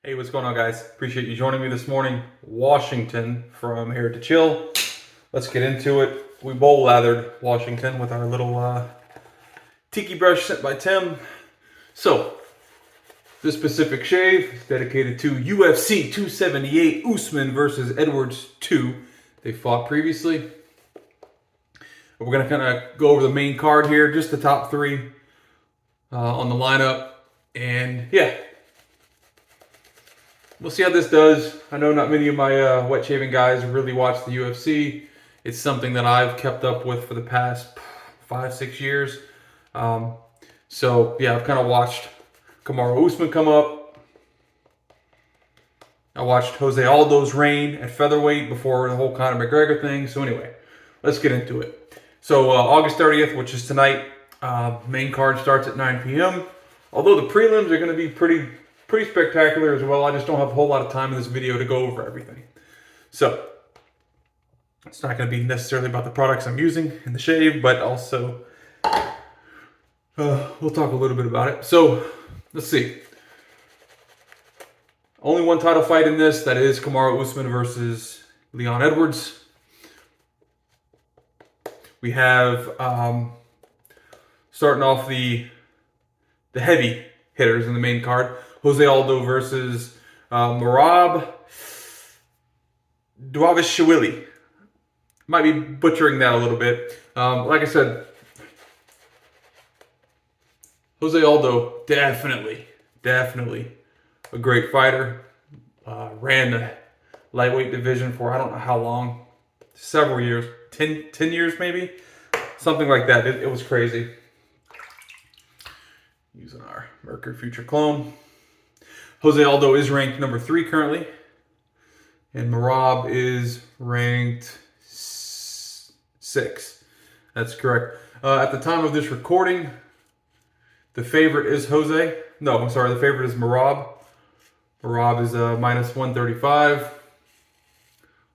Hey, what's going on, guys? Appreciate you joining me this morning. Washington from Here to Chill. Let's get into it. We bowl lathered Washington with our little tiki brush sent by Tim. So, this specific shave is dedicated to UFC 278 Usman versus Edwards 2. They fought previously. We're going to kind of go over the main card here, just the top three on the lineup. And yeah, we'll see how this does. I know not many of my wet shaving guys really watch the UFC. It's something that I've kept up with for the past 5-6 years. So yeah, I've kind of watched Kamaru Usman come up. I watched Jose Aldo's reign at featherweight before the whole Conor McGregor thing. So anyway, let's get into it. So August 30th, which is tonight, main card starts at 9 p.m. Although the prelims are going to be pretty spectacular as well. I just don't have a whole lot of time in this video to go over everything. So, it's not going to be necessarily about the products I'm using in the shave, but also we'll talk a little bit about it. So, let's see. Only one title fight in this. That is Kamaru Usman versus Leon Edwards. We have, starting off the heavy hitters in the main card. Jose Aldo versus Merab Dvalishvili. Might be butchering that a little bit. Like I said, Jose Aldo, definitely a great fighter. Ran the lightweight division for I don't know how long. Several years. 10 years maybe? Something like that. It was crazy. Using our Mercury Future clone. Jose Aldo is ranked number 3 currently. And Merab is ranked 6. That's correct. At the time of this recording, the favorite is Jose. No, I'm sorry. The favorite is Merab. Merab is minus 135.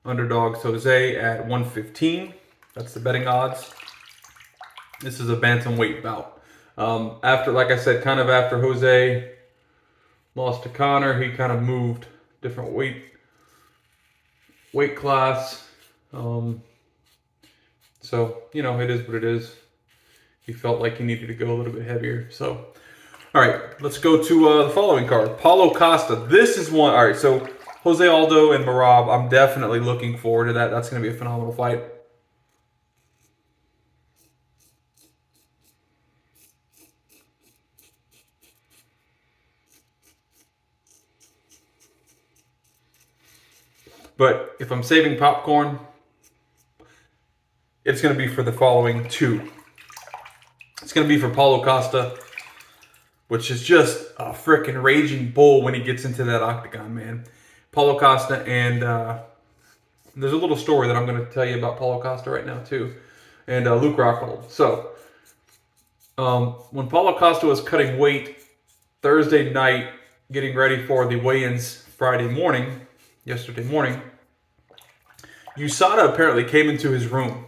Underdog's Jose at 115. That's the betting odds. This is a bantamweight bout. After, like I said, kind of after Jose lost to Conor, he kind of moved different weight class. So, you know, it is what it is. He felt like he needed to go a little bit heavier. So, all right, let's go to the following card. Paulo Costa. This is one. All right, so Jose Aldo and Merab, I'm definitely looking forward to that. That's going to be a phenomenal fight. But if I'm saving popcorn, it's going to be for the following two. It's going to be for Paulo Costa, which is just a freaking raging bull when he gets into that octagon, man. Paulo Costa, and there's a little story that I'm going to tell you about Paulo Costa right now, too. And Luke Rockhold. So, when Paulo Costa was cutting weight Thursday night, getting ready for the weigh-ins Friday morning, yesterday morning, USADA apparently came into his room.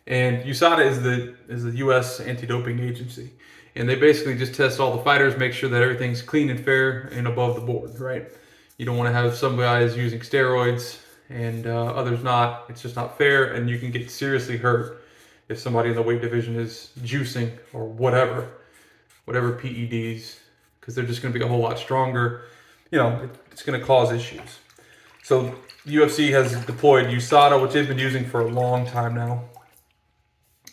And USADA is the U.S. anti-doping agency. And they basically just test all the fighters, make sure that everything's clean and fair and above the board, right? You don't want to have some guys using steroids and others not. It's just not fair, and you can get seriously hurt if somebody in the weight division is juicing or whatever PEDs, because they're just going to be a whole lot stronger. You know, it's going to cause issues. So the UFC has deployed USADA, which they've been using for a long time now.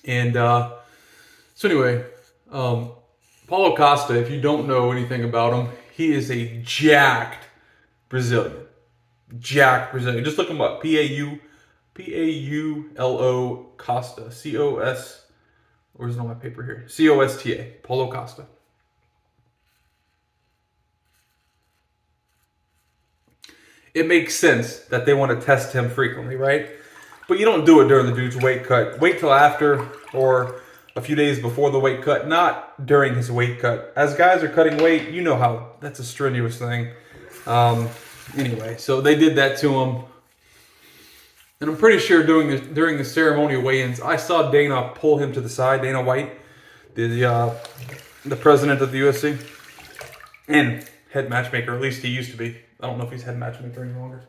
And so anyway, Paulo Costa, if you don't know anything about him, he is a jacked Brazilian. Jacked Brazilian. Just look him up. Paulo Costa. C-O-S. Where's it on my paper here? C-O-S-T-A. Paulo Costa. It makes sense that they want to test him frequently, right? But you don't do it during the dude's weight cut. Wait till after or a few days before the weight cut, not during his weight cut. As guys are cutting weight, you know how that's a strenuous thing. Anyway, so they did that to him. And I'm pretty sure during the ceremonial weigh-ins, I saw Dana pull him to the side, Dana White, the president of the UFC, and head matchmaker, at least he used to be. I don't know if he's head matchmaker any longer.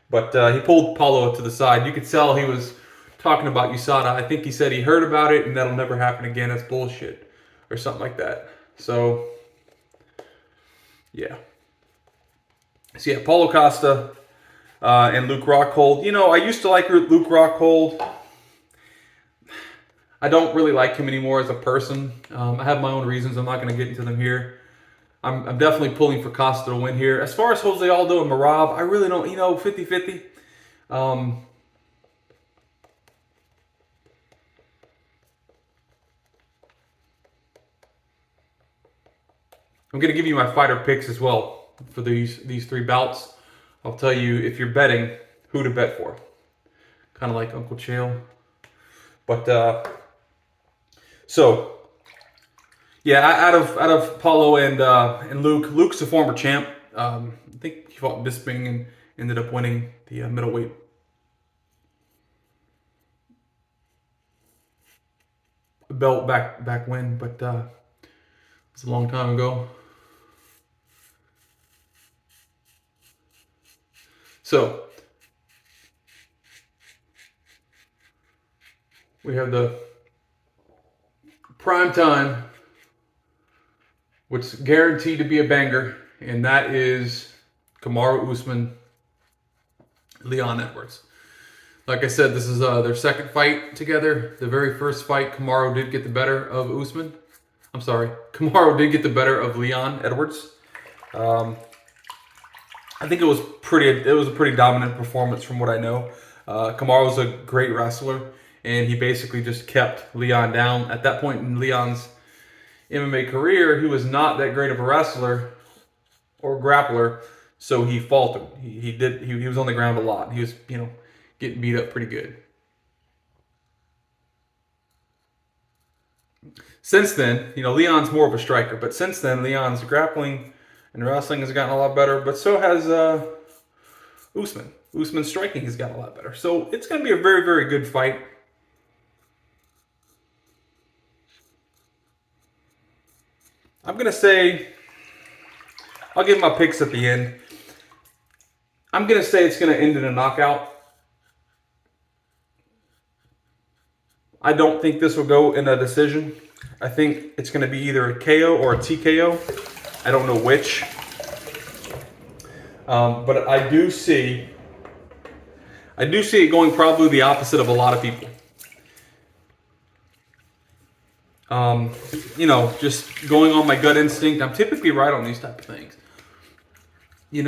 But he pulled Paulo to the side. You could tell he was talking about USADA. I think he said he heard about it and that'll never happen again. That's bullshit. Or something like that. So, yeah. So, yeah, Paulo Costa and Luke Rockhold. You know, I used to like Luke Rockhold. I don't really like him anymore as a person. I have my own reasons. I'm not going to get into them here. I'm definitely pulling for Costa to win here. As far as Jose Aldo and Merab, I really don't, 50-50. I'm going to give you my fighter picks as well for these 3 bouts. I'll tell you, if you're betting, who to bet for. Kind of like Uncle Chael. But, so... yeah, out of Paulo and Luke. Luke's a former champ. I think he fought Bisping and ended up winning the middleweight belt back when, but it's a long time ago. So we have the prime time, which is guaranteed to be a banger, and that is Kamaru Usman, Leon Edwards. Like I said, this is their second fight together. The very first fight, Kamaru did get the better of Usman. I'm sorry, Kamaru did get the better of Leon Edwards. I think it was a pretty dominant performance from what I know. Kamaru's a great wrestler, and he basically just kept Leon down. At that point in Leon's MMA career, he was not that great of a wrestler or grappler, so he faltered. He was on the ground a lot. He was, getting beat up pretty good. Since then, Leon's more of a striker, but since then, Leon's grappling and wrestling has gotten a lot better, but so has Usman. Usman's striking has gotten a lot better. So it's going to be a very, very good fight. I'm going to say, I'll give my picks at the end. I'm going to say it's going to end in a knockout. I don't think this will go in a decision. I think it's going to be either a KO or a TKO. I don't know which. But I do see it going probably the opposite of a lot of people. Just going on my gut instinct. I'm typically right on these type of things. I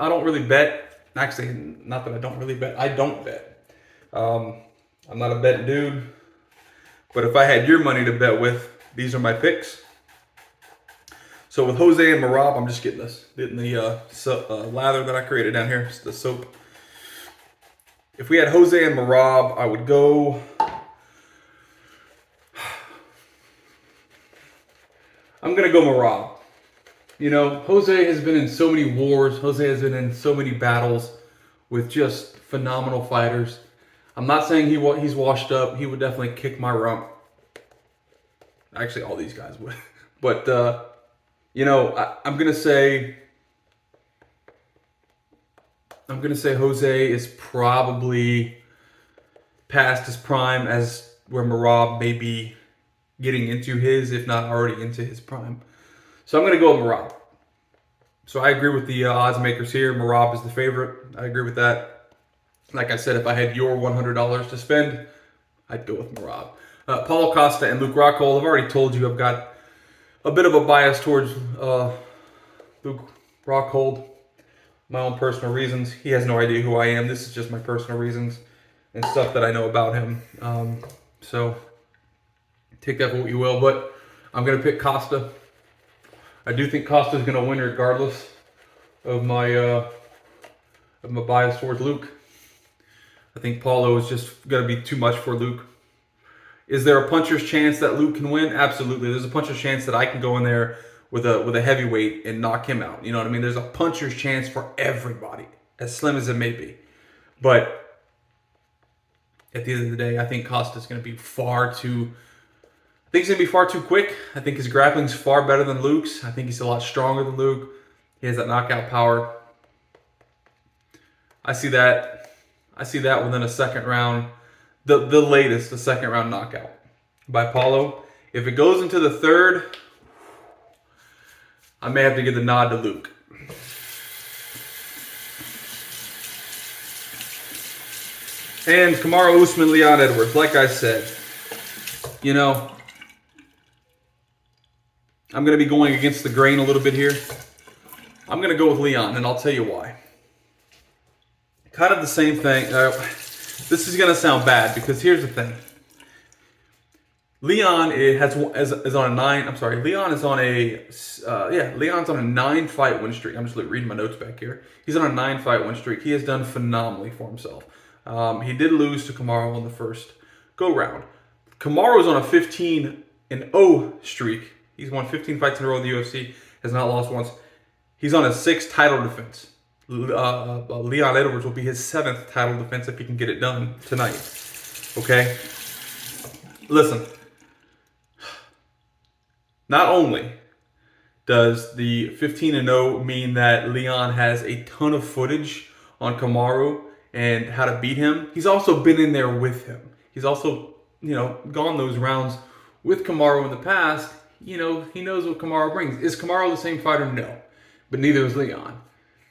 don't really bet. Actually, not that I don't really bet. I don't bet. I'm not a betting dude. But if I had your money to bet with, these are my picks. So with Jose and Merab, I'm just getting the lather that I created down here. It's the soap. If we had Jose and Merab, I would go... I'm going to go Merab. Jose has been in so many wars. Jose has been in so many battles with just phenomenal fighters. I'm not saying he's washed up. He would definitely kick my rump. Actually, all these guys would. But, I'm going to say Jose is probably past his prime as where Merab may be getting into his, if not already into his prime. So I'm going to go with Merab. So I agree with the odds makers here. Merab is the favorite. I agree with that. Like I said, if I had your $100 to spend, I'd go with Merab. Paulo Costa and Luke Rockhold. I've already told you I've got a bit of a bias towards Luke Rockhold. My own personal reasons. He has no idea who I am. This is just my personal reasons and stuff that I know about him. So take that for what you will. But I'm going to pick Costa. I do think Costa's going to win regardless of my bias towards Luke. I think Paulo is just going to be too much for Luke. Is there a puncher's chance that Luke can win? Absolutely. There's a puncher's chance that I can go in there with a heavyweight and knock him out. You know what I mean? There's a puncher's chance for everybody, as slim as it may be. But at the end of the day, I think Costa's going to be far too quick. I think his grappling's far better than Luke's. I think he's a lot stronger than Luke. He has that knockout power. I see that within a second round, the latest, the second round knockout by Paulo. If it goes into the third, I may have to give the nod to Luke. And Kamaru Usman, Leon Edwards. Like I said, you know, I'm going to be going against the grain a little bit here. I'm going to go with Leon, and I'll tell you why. Kind of the same thing. This is going to sound bad because here's the thing. Leon is on a 9. I'm sorry. Leon is on a Leon's on a 9-fight win streak. I'm just reading my notes back here. He's on a 9-fight win streak. He has done phenomenally for himself. He did lose to Kamaru on the first go round. Kamaru is on a 15-0 streak. He's won 15 fights in a row in the UFC. Has not lost once. He's on a 6th title defense. Leon Edwards will be his 7th title defense if he can get it done tonight. Okay? Listen. Not only does the 15-0 mean that Leon has a ton of footage on Kamaru and how to beat him, he's also been in there with him. He's also, gone those rounds with Kamaru in the past. He knows what Kamaru brings. Is Kamaru the same fighter? No. But neither is Leon.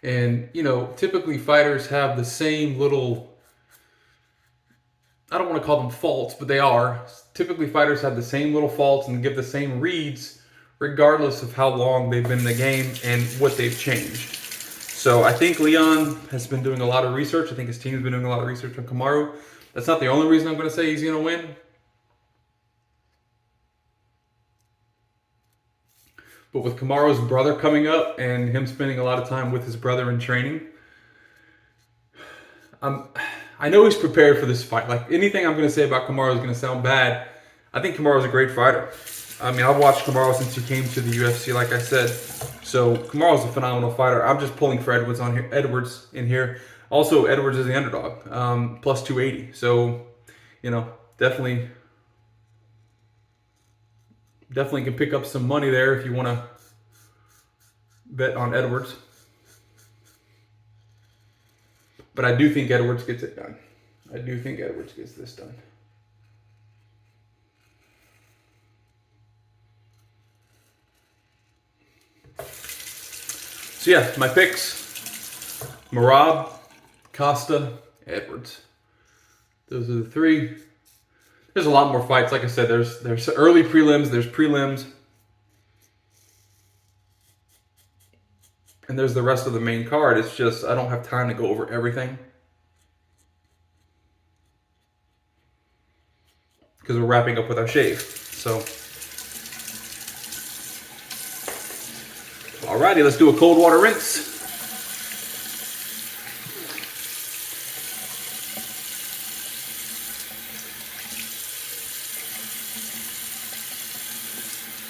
And, typically fighters have the same little, I don't want to call them faults, but they are. Typically fighters have the same little faults and give the same reads regardless of how long they've been in the game and what they've changed. So I think Leon has been doing a lot of research. I think his team's been doing a lot of research on Kamaru. That's not the only reason I'm going to say he's going to win. But with Kamaru's brother coming up and him spending a lot of time with his brother in training, I know he's prepared for this fight. Like, anything I'm going to say about Kamaru is going to sound bad. I think Kamaru's a great fighter. I mean, I've watched Kamaru since he came to the UFC, like I said. So Kamaru's a phenomenal fighter. I'm just pulling for Edwards in here. Also, Edwards is the underdog, plus 280. So, definitely can pick up some money there if you want to bet on Edwards. But I do think Edwards gets it done. I do think Edwards gets this done. So yeah, my picks: Merab, Costa, Edwards. Those are the 3. There's a lot more fights. Like I said, there's early prelims, there's prelims, and there's the rest of the main card. It's just I don't have time to go over everything because we're wrapping up with our shave. So, alrighty, let's do a cold water rinse.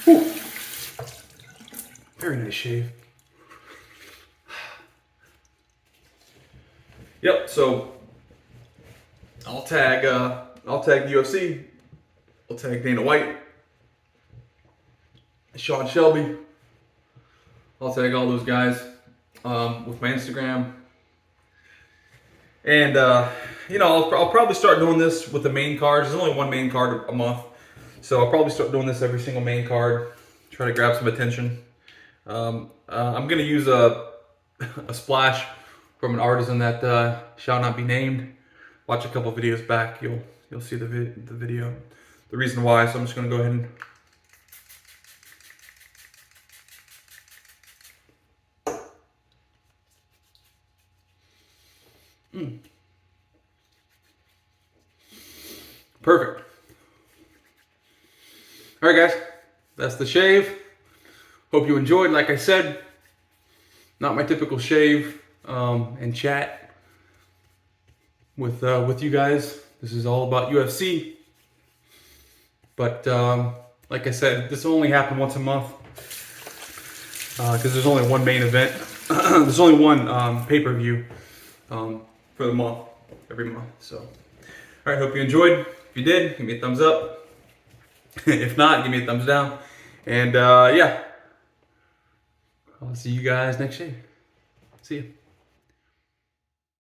Whew. Very nice shave. Yep. So I'll tag the UFC. I'll tag Dana White, Sean Shelby. I'll tag all those guys with my Instagram. And I'll probably start doing this with the main cards. There's only one main card a month, so I'll probably start doing this every single main card. Try to grab some attention. I'm gonna use a splash from an artisan that shall not be named. Watch a couple videos back, you'll see the video. The reason why, so I'm just gonna go ahead and Perfect. All right, guys, that's the shave. Hope you enjoyed. Like I said, not my typical shave and chat with you guys. This is all about UFC. But like I said, this will only happen once a month because there's only one main event. There's only one pay-per-view for the month, every month. So, all right, hope you enjoyed. If you did, give me a thumbs up. If not, give me a thumbs down. And yeah, I'll see you guys next shave. See you.